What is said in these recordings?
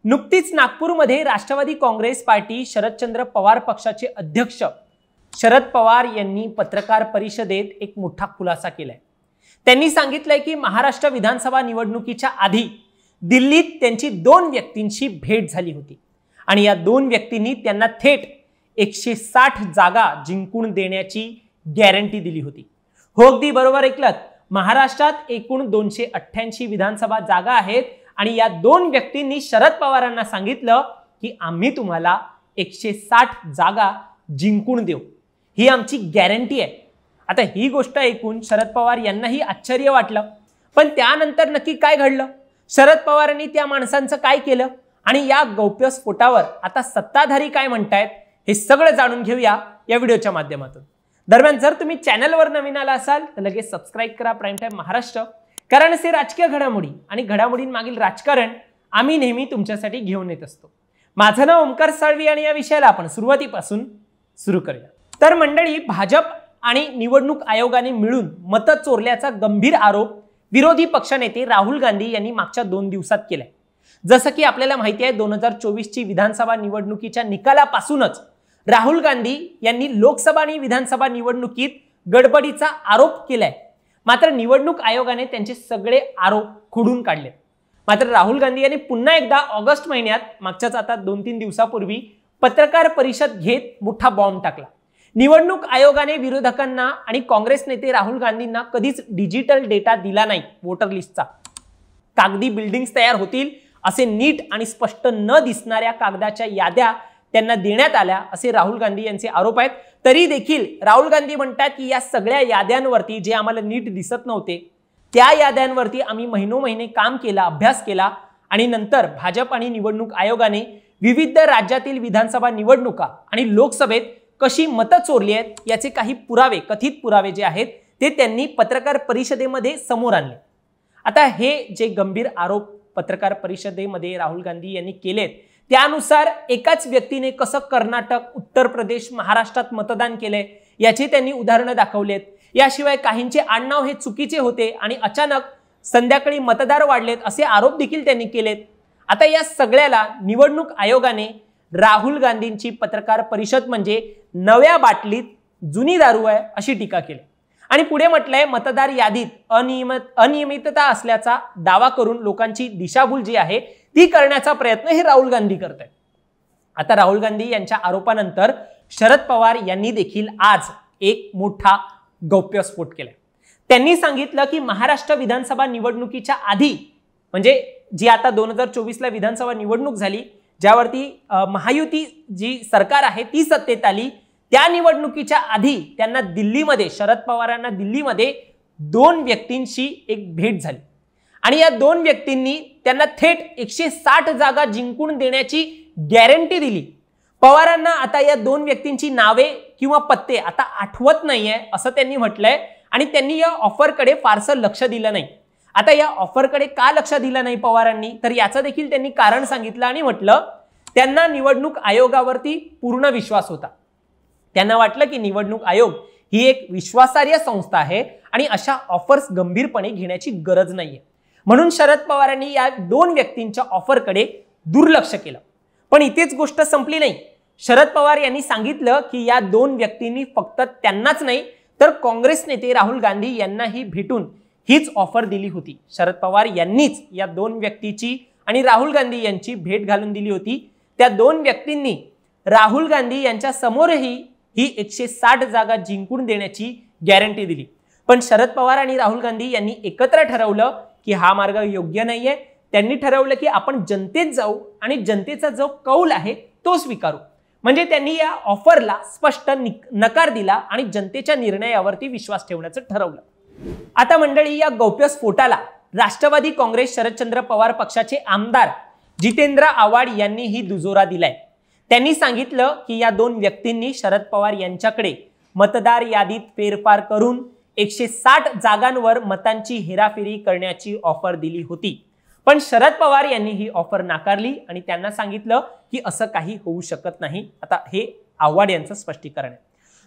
नुकतीच नागपूरमध्ये राष्ट्रवादी काँग्रेस पार्टी शरदचंद्र पवार पक्षाचे अध्यक्ष शरद पवार यांनी पत्रकार परिषदेत एक मोठा खुलासा केलाय। त्यांनी सांगितलंय की महाराष्ट्र विधानसभा निवडणुकीच्या आधी दिल्लीत त्यांची 2 व्यक्तींची भेट झाली होती आणि या 2 व्यक्तींनी त्यांना थेट 160 जागा जिंकून देण्याची गॅरंटी दिली होती। हो, अगदी बरोबर ऐकलत। महाराष्ट्रात एकूण 288 विधानसभा जागा आहेत आणि या 2 व्यक्तींनी शरद पवारांना सांगितलं की आम्ही तुम्हाला 160 जागा जिंकून देऊ, ही आमची गॅरंटी आहे। आता ही गोष्ट ऐकून शरद पवार यांनाही आश्चर्य वाटलं, पण त्यानंतर नक्की काय घडलं, शरद पवारांनी त्या माणसांचं काय केलं आणि या गौप्यस्फोटावर आता सत्ताधारी काय म्हणतायत हे सगळं जाणून घेऊया या व्हिडिओच्या माध्यमातून। दरम्यान जर तुम्ही चॅनलवर नवीन आला असाल तर लगेच सबस्क्राइब करा प्राईम टाइम महाराष्ट्र, कारण असे राजकीय घडामोडी आणि घडामोडींमागील राजकारण आम्ही नेहमी तुमच्यासाठी घेऊन येत असतो। माझं नाव ओमकार साळवी आणि या विषयाला आपण सुरुवातीपासून सुरू करूया। तर मंडळी, भाजप आणि निवडणूक आयोगाने मिळून मतं चोरल्याचा गंभीर आरोप विरोधी पक्षनेते राहुल गांधी यांनी मागच्या 2 दिवसात केलाय। जसं की आपल्याला माहिती आहे, 2024 ची विधानसभा निवडणुकीच्या निकालापासूनच राहुल गांधी यांनी लोकसभा आणि विधानसभा निवडणुकीत गडबडीचा आरोप केलाय। मात्र निवडणूक आयोगाने त्यांचे सगळे आरोप खोडून काढले। मात्र राहुल गांधी यांनी पुन्हा एकदा ऑगस्ट महिन्यात मागच्याच आता 2-3 दिवसापूर्वी पत्रकार परिषद घेत मोठा बॉम्ब टाकला। निवडणूक आयोगाने विरोधकांना आणि काँग्रेस नेते राहुल गांधींना कधीच डिजिटल डेटा दिला नाही। वोटर लिस्टचा कागदी बिल्डिंग्स तयार होतील असे नीट आणि स्पष्ट न दिसणाऱ्या कागदाच्या याद्या त्यांना देण्यात आल्या असे राहुल गांधी यांचे आरोप आहेत। तरी देखील राहुल गांधी म्हणतात की या सगळ्या याद्यांवरती जे आम्हाला नीट दिसत नव्हते त्या याद्यांवरती आम्ही महिनोमहिने काम केला, अभ्यास केला आणि नंतर भाजप आणि निवडणूक आयोगाने विविध राज्यातील विधानसभा निवडणुका आणि लोकसभेत कशी मतं चोरली आहेत याचे काही पुरावे, कथित पुरावे जे आहेत ते त्यांनी पत्रकार परिषदेमध्ये समोर आणले। आता हे जे गंभीर आरोप पत्रकार परिषदेमध्ये राहुल गांधी यांनी केलेत त्यानुसार एकाच व्यक्तीने कसं कर्नाटक, उत्तर प्रदेश, महाराष्ट्रात मतदान केले याची त्यांनी उदाहरणं दाखवलेत। याशिवाय काहींचे आडनाव हे चुकीचे होते आणि अचानक संध्याकाळी मतदार वाढलेत असे आरोप देखील त्यांनी केलेत। आता या सगळ्याला निवडणूक आयोगाने राहुल गांधींची पत्रकार परिषद म्हणजे नव्या बाटलीत जुनी दारू आहे अशी टीका केली आणि पुढे म्हटलंय मतदार यादीत अनियमितता असल्याचा दावा करून लोकांची दिशाभूल जी आहे ती करण्याचा प्रयत्न हे राहुल गांधी करतायत। आता राहुल गांधी यांच्या आरोपानंतर शरद पवार यांनी देखील आज एक मोठा गौप्यस्फोट केलाय। त्यांनी सांगितलं की महाराष्ट्र विधानसभा निवडणुकीच्या आधी म्हणजे जी आता 2024 ला विधानसभा निवडणूक झाली, ज्यावरती महायुती जी सरकार आहे ती सत्तेत आली, त्या निवडणुकीच्या आधी त्यांना दिल्लीमध्ये, शरद पवारांना दिल्लीमध्ये 2 व्यक्तींची एक भेट झाली आणि या 2 व्यक्तींनी त्यांना थेट 160 जागा जिंकून देण्याची गॅरंटी दिली। पवारांना आता या 2 व्यक्तींची नावे किंवा पत्ते आता आठवत नाहीये असं त्यांनी म्हटलंय आणि त्यांनी या ऑफरकडे फारसं लक्ष दिलं नाही। आता या ऑफरकडे का लक्ष दिलं नाही पवारांनी, तर याचं देखील त्यांनी कारण सांगितलं आणि म्हटलं त्यांना निवडणूक आयोगावरती पूर्ण विश्वास होता। त्यांना वाटलं की निवडणूक आयोग ही एक विश्वासार्ह संस्था आहे आणि अशा ऑफर्स गंभीरपणे घेण्याची गरज नाहीये, म्हणून शरद पवारांनी या 2 व्यक्तींच्या ऑफरकडे दुर्लक्ष केलं। पण इथेच गोष्ट संपली नाही। शरद पवार यांनी सांगितलं की या 2 व्यक्तींनी फक्त त्यांनाच नाही तर काँग्रेस नेते राहुल गांधी यांनाही भेटून हीच ऑफर दिली होती। शरद पवार यांनीच या 2 व्यक्तीची आणि राहुल गांधी यांची भेट घालून दिली होती। त्या 2 व्यक्तींनी राहुल गांधी यांच्या समोरही ही 160 जागा जिंकून देण्याची गॅरंटी दिली। पण शरद पवार आणि राहुल गांधी यांनी एकत्र ठरवलं की हा मार्ग योग्य नाहीये। त्यांनी ठरवलं की आपण जनतेत जाऊ आणि जनतेचा जो कौल आहे तो स्वीकारू, म्हणजे त्यांनी या ऑफरला स्पष्ट नकार दिला आणि जनतेच्या निर्णयावरती विश्वास ठेवण्याचं ठरवलं। आता मंडळी, या गौप्यस्फोटाला राष्ट्रवादी काँग्रेस शरदचंद्र पवार पक्षाचे आमदार जितेंद्र आव्हाड यांनीही दुजोरा दिलाय। त्यांनी सांगितलं की या 2 व्यक्तींनी शरद पवार यांच्याकडे मतदार यादीत फेरफार करून 160 जागांवर मतांची हेराफेरी करण्याची ऑफर दिली होती, पण शरद पवार यांनी ही ऑफर नाकारली आणि त्यांना सांगितलं की असं काही होऊ शकत नाही। आता हे आव्हाड यांचं स्पष्टीकरण आहे।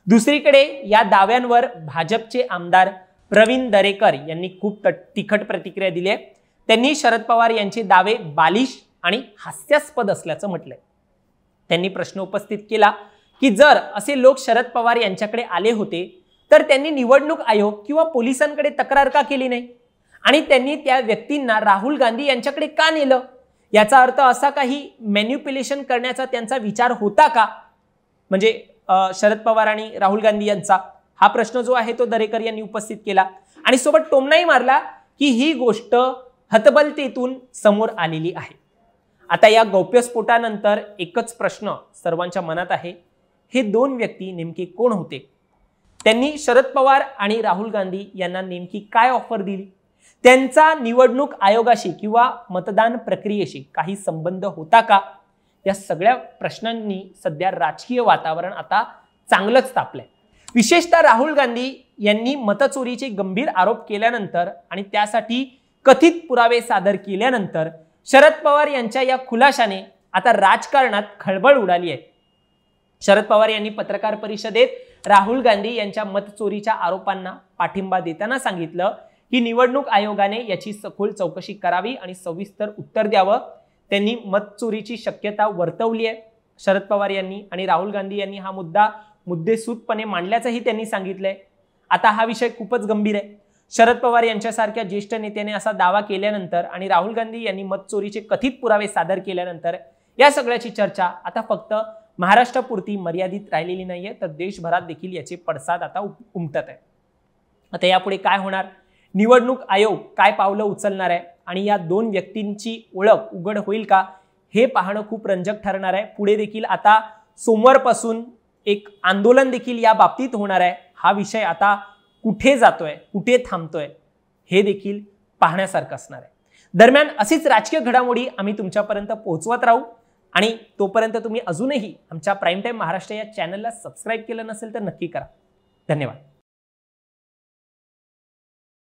दुसरीकडे या दाव्यांवर भाजपचे आमदार प्रवीण दरेकर यांनी खूप तिखट प्रतिक्रिया दिली आहे। त्यांनी शरद पवार यांचे दावे बालिश आणि हास्यास्पद असल्याचं म्हटलंय. त्यांनी प्रश्न उपस्थित केला की जर असे लोक शरद पवार यांच्याकडे आले होते तर त्यांनी निवडणूक आयोग किंवा पोलिसांकडे तक्रार का केली नाही आणि त्यांनी त्या व्यक्तींना राहुल गांधी यांच्याकडे का नेलं? याचा अर्थ असा काही मॅन्युप्युलेशन करण्याचा त्यांचा विचार होता का? म्हणजे शरद पवार आणि राहुल गांधी यांचा हा प्रश्न जो आहे तो दरेकर यांनी उपस्थित केला आणि सोबत टोमणाही मारला की ही गोष्ट हतबलतेतून समोर आलेली आहे. आता या गौप्यस्फोटानंतर एकच प्रश्न सर्वांच्या मनात आहे, हे दोन व्यक्ती नेमके कोण होते? त्यांनी शरद पवार आणि राहुल गांधी यांना नेमकी काय ऑफर दिली? त्यांचा निवडणूक आयोगाशी किंवा मतदान प्रक्रियेशी काही संबंध होता का? या सगळ्या प्रश्नांनी सध्या राजकीय वातावरण आता चांगलंच तापलंय. विशेषतः राहुल गांधी यांनी मतचोरीचे गंभीर आरोप केल्यानंतर आणि त्यासाठी कथित पुरावे सादर केल्यानंतर शरद पवार यांच्या या खुलाशाने आता राजकारणात खळबळ उडाली आहे. शरद पवार यांनी पत्रकार परिषदेत राहुल गांधी यांच्या मतचोरीच्या आरोपांना पाठिंबा देताना सांगितलं की निवडणूक आयोगाने याची सखोल चौकशी करावी आणि सविस्तर उत्तर द्यावं. त्यांनी मतचोरीची शक्यता वर्तवली आहे. शरद पवार यांनी आणि राहुल गांधी यांनी हा मुद्दा मुद्देसूदपणे मांडल्याचंही त्यांनी सांगितलंय. आता हा विषय खूपच गंभीर आहे. शरद पवार यांच्यासारख्या ज्येष्ठ नेत्याने असा दावा केल्यानंतर आणि राहुल गांधी यांनी मतचोरीचे कथित पुरावे सादर केल्यानंतर या सगळ्याची चर्चा आता फक्त महाराष्ट्रापुरती मर्यादित राहिलेली नाहीये, तर देशभरात देखील याचे पडसाद आता उमटत आहे. आता यापुढे काय होणार? निवडणूक आयोग काय पावलं उचलणार आहे आणि या दोन व्यक्तींची ओळख उघड होईल का, हे पाहणं खूप रंजक ठरणार आहे. पुढे देखील आता सोमवारपासून एक आंदोलन देखील या बाबतीत होणार आहे. हा विषय आता कुठे जातोय, कुठे थांबतोय, हे देखील पाहण्यासारखं असणार आहे. दरम्यान अशीच राजकीय घडामोडी आम्ही तुमच्यापर्यंत पोहोचवत राहू आणि तोपर्यंत तुम्ही अजूनही आमच्या प्राईम टाइम महाराष्ट्र या चॅनलला सबस्क्राईब केलं नसेल तर नक्की करा. धन्यवाद.